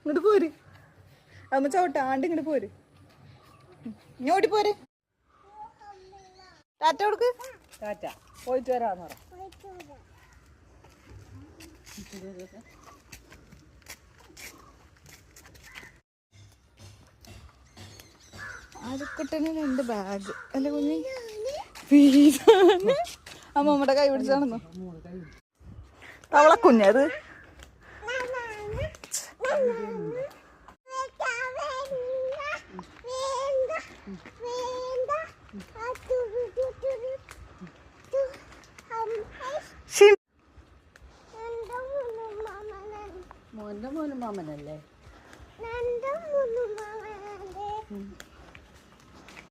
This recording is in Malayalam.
ഇങ്ങോട്ട് പോര്. അമ്മ ചവിട്ടാണ്ട് ഇങ്ങോട്ട് പോര്. ഇനി ഓടിപ്പോര്. ടാറ്റ കൊടുക്ക്. ടാറ്റ. പോയിട്ട് വരാന്ന് പറ. ആദ്യക്കുട്ടന് 2 ബാഗ് അല്ല കുഞ്ഞി. അമ്മമ്മയുടെ കൈ പിടിച്ചാണെന്നോ തവളക്കുഞ്ഞത്.